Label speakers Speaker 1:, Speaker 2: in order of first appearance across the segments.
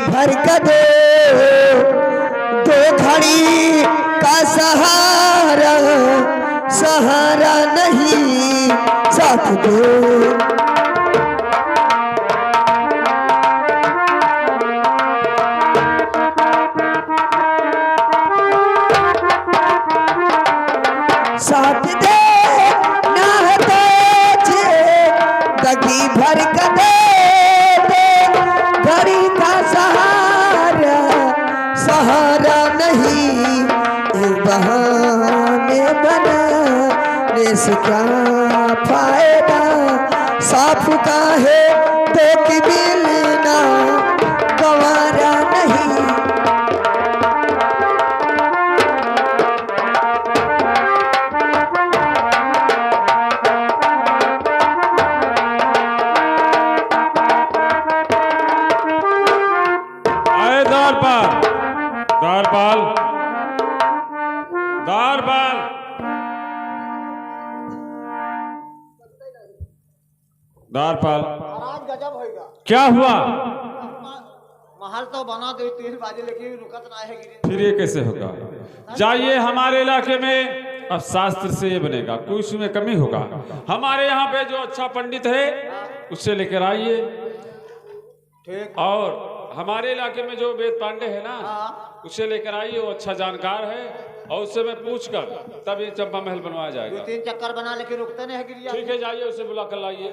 Speaker 1: भर का दो, दो घड़ी का सहारा, सहारा नहीं साथ दो। साथ दे ना है तुझे दगी भर का दे दे, घड़ी का सहारा, सहारा नहीं बहाने बनाने से क्या फायदा, साफ का है तो कि मिलना गवारा नहीं।
Speaker 2: द्वारपाल, द्वारपाल, द्वारपाल,
Speaker 3: महाराज गजब होगा।
Speaker 2: क्या हुआ?
Speaker 3: महल तो बना दे 3 बाजे लेकिन रुकत ना है गिरी।
Speaker 2: फिर ये कैसे होगा? जाइए हमारे इलाके में, अब शास्त्र से ये बनेगा, कोई उसमें कमी होगा? हमारे यहाँ पे जो अच्छा पंडित है उससे लेकर आइए।
Speaker 3: ठीक।
Speaker 2: और हमारे इलाके में जो वेद पांडे है ना, उसे लेकर आइए, वो अच्छा जानकार है, और उससे मैं पूछ कर तब ये चंपा महल बनवाया जाएगा।
Speaker 3: 2-3 चक्कर बना लेकिन रुकते नहीं है गिरिया।
Speaker 2: ठीक है, जाइए उसे बुला कर लाइए।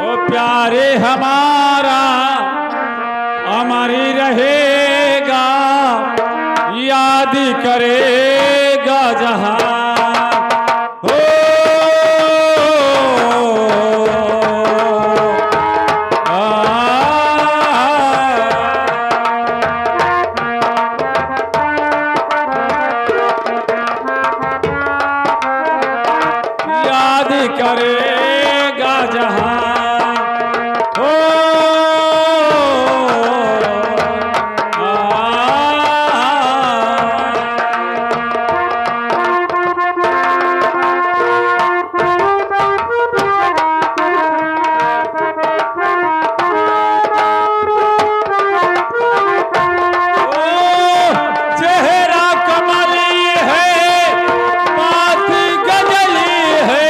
Speaker 2: ओ प्यारे हमारा हमारी रहेगा, याद करेगा जहां। करेगा जहां हो। चेहरा कमली है, बात गजली है,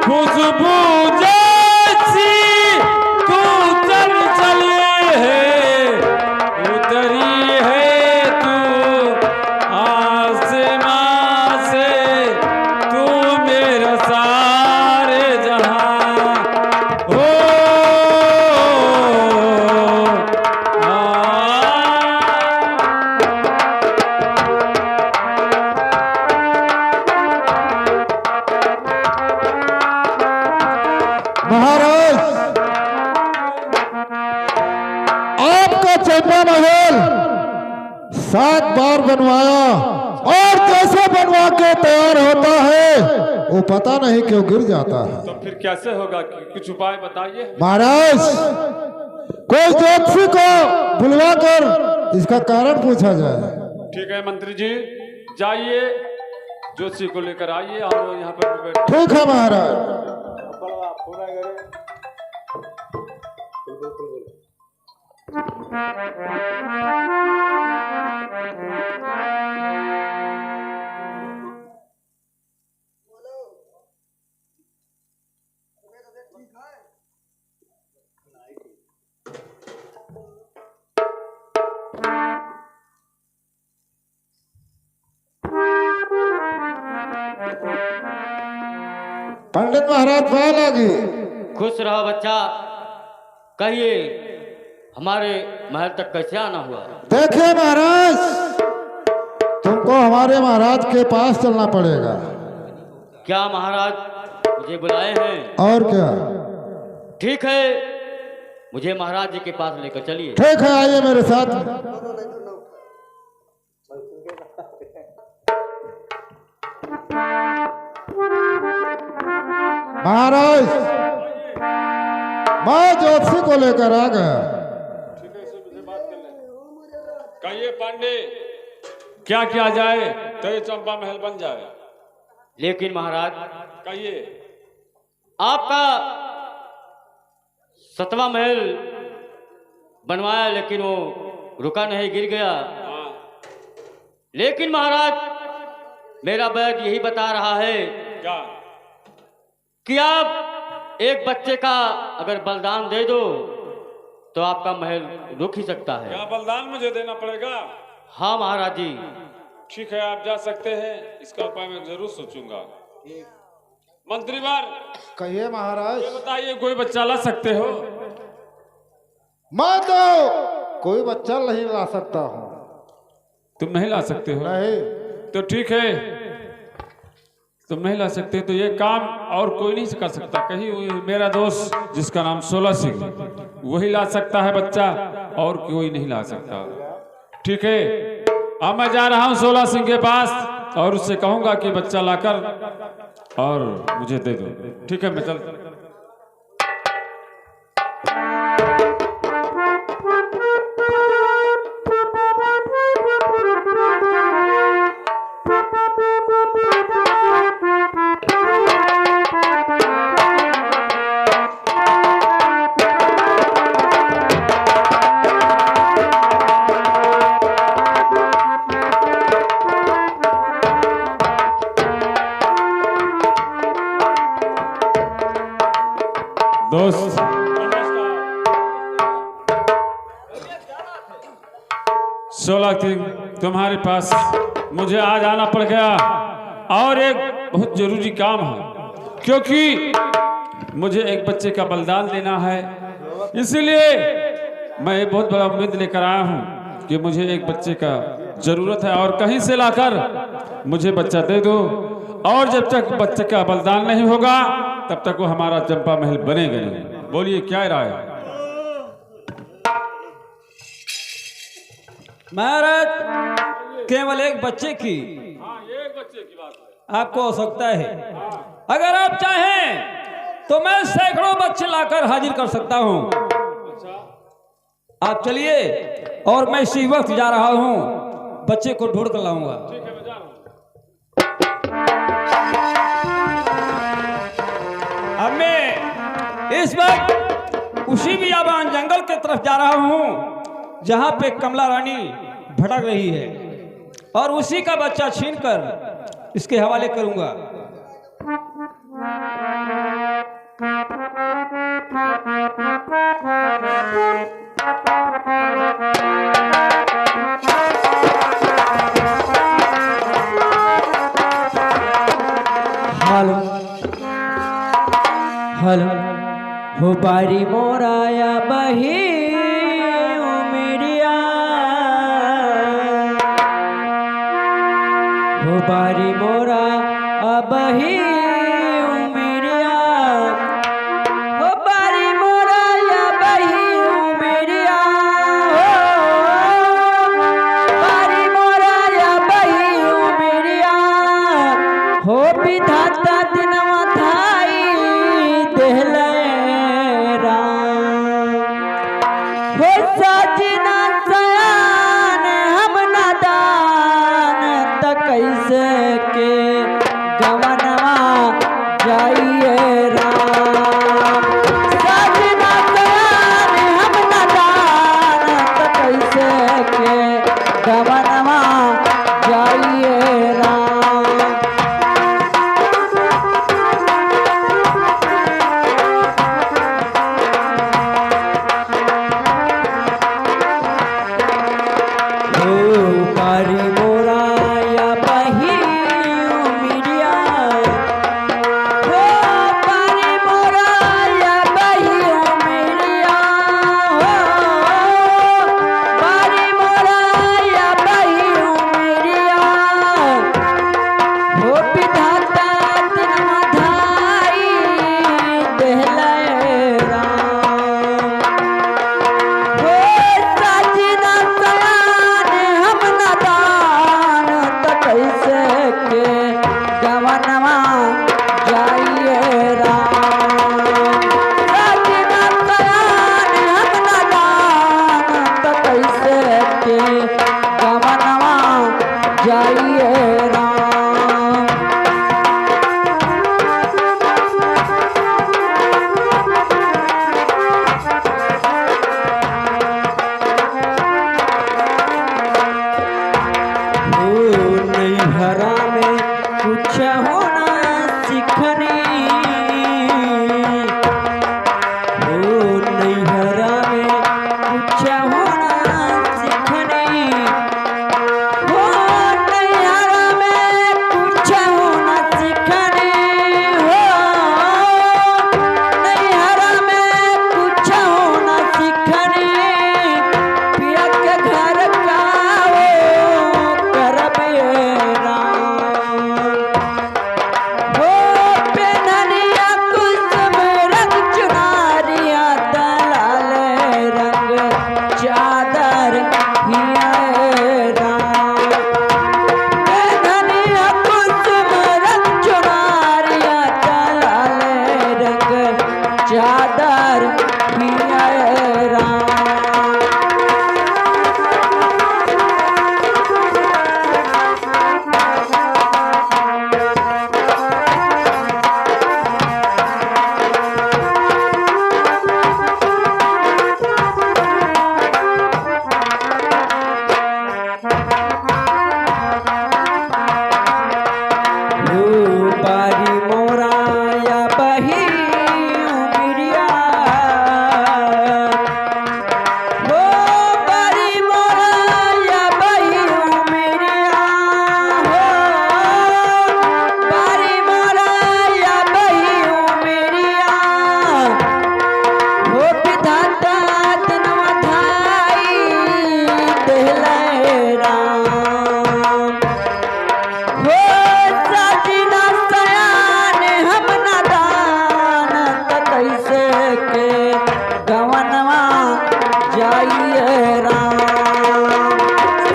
Speaker 2: खुशबू जैसी तू चल चली है, उतरी है तू आसमां से, तू मेरा सारे जहां हो।
Speaker 4: महाराज, आपका चंपा महल 7 बार बनवाया और जैसे बनवा के तैयार होता है वो पता नहीं क्यों गिर जाता है।
Speaker 2: तो फिर कैसे होगा? कुछ उपाय बताइए।
Speaker 4: महाराज, कोई ज्योतिषी को बुलवा कर इसका कारण पूछा जाए।
Speaker 2: ठीक है मंत्री जी, जाइए ज्योतिषी को लेकर आइए, हम यहाँ पर बैठे।
Speaker 4: ठीक है महाराज। पंडित महाराज पाए लगी।
Speaker 5: खुश रहो बच्चा, कहिए हमारे महल तक कैसे आना हुआ?
Speaker 4: देखिए महाराज, तुमको हमारे महाराज के पास चलना पड़ेगा।
Speaker 5: क्या महाराज मुझे बुलाए हैं?
Speaker 4: और क्या?
Speaker 5: ठीक है, मुझे महाराज जी के पास लेकर चलिए।
Speaker 4: ठीक है, आइए मेरे साथ। महाराज, मैं ज्योतिषी को लेकर आ गया।
Speaker 2: कहिए पांडे, क्या किया जाए तो ये चंपा महल बन जाए?
Speaker 5: लेकिन महाराज,
Speaker 2: कहिए।
Speaker 5: आपका 7वां महल बनवाया, लेकिन वो रुका नहीं, गिर गया। लेकिन महाराज, मेरा वैद यही बता रहा है
Speaker 2: क्या?
Speaker 5: कि आप एक बच्चे का अगर बलिदान दे दो तो आपका महल रुक ही सकता है।
Speaker 2: क्या बलिदान मुझे देना पड़ेगा?
Speaker 5: हाँ महाराज जी।
Speaker 2: ठीक है, आप जा सकते हैं, इसका उपाय मैं जरूर सोचूंगा। मंत्रीवर,
Speaker 4: कहिए महाराज।
Speaker 2: ये बताइए, कोई बच्चा ला सकते हो?
Speaker 4: मैं तो कोई बच्चा नहीं ला सकता हूँ।
Speaker 2: तुम नहीं ला सकते हो?
Speaker 4: नहीं।
Speaker 2: तो ठीक है, तुम नहीं ला सकते तो ये काम और कोई नहीं कर सकता। कहीं मेरा दोस्त जिसका नाम 16 सिंह, वही ला सकता है बच्चा, और कोई नहीं ला सकता। ठीक है, अब मैं जा रहा हूँ 16 सिंह के पास और उससे कहूंगा कि बच्चा लाकर और मुझे दे दो। ठीक है, मैं चल। दोस्त, सोलह सिंह, तुम्हारे पास मुझे आज आना पड़ गया और एक बहुत जरूरी काम है, क्योंकि मुझे एक बच्चे का बलिदान देना है। इसीलिए मैं एक बहुत बड़ा उम्मीद लेकर आया हूँ कि मुझे एक बच्चे का जरूरत है और कहीं से लाकर मुझे बच्चा दे दो। और जब तक बच्चे का बलिदान नहीं होगा तब तक वो हमारा चंपा महल बनेगा नहीं। बोलिए, क्या राय है?
Speaker 6: महाराज, केवल एक बच्चे की
Speaker 2: एक बच्चे की बात है।
Speaker 6: आपको आवश्यकता है। अगर आप चाहें तो मैं सैकड़ों बच्चे लाकर हाजिर कर सकता हूं। आप चलिए, और मैं इसी वक्त जा रहा हूं, बच्चे को ढूंढ कर लाऊंगा।
Speaker 2: ठीक है, मैं जा रहा हूं।
Speaker 6: अब मैं इस वक्त उसी बियाबान जंगल की तरफ जा रहा हूं जहां पे कमला रानी भटक रही है, और उसी का बच्चा छीनकर इसके हवाले करूंगा।
Speaker 1: हेलो हेलो, हो बारी मोराया बही उमरिया, हो बारी मोरा बही उमरिया, हो बारी मोराया बही उमरिया, हो बारी मोराया बही उमरिया, हो विधाता दिनवा थाई देहले राम, हो सजना सयान हम नादान, त कैसे के गवनवा जाइए राम, सजना सयान हम नादान, त कैसे के गवनवा जाइए राम। चादर पिया राम। बारी मोरा या बही उमरिया, हो बारी मोरा या बही उमरिया, हो बारी मोरा या बही उमरिया, हो विधाता तनवा थाई देहले राम। हो सजना सयान हम नादान त कैसे के गवनवा जाइए राम।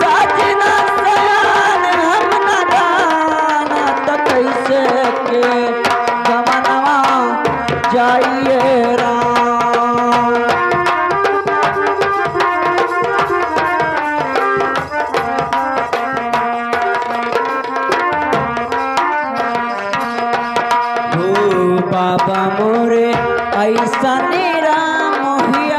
Speaker 1: सजना सयान हम नादान त कैसे के गवनवा जाइए राम। हो बाबा मोरे ऐसा निरा मोहिया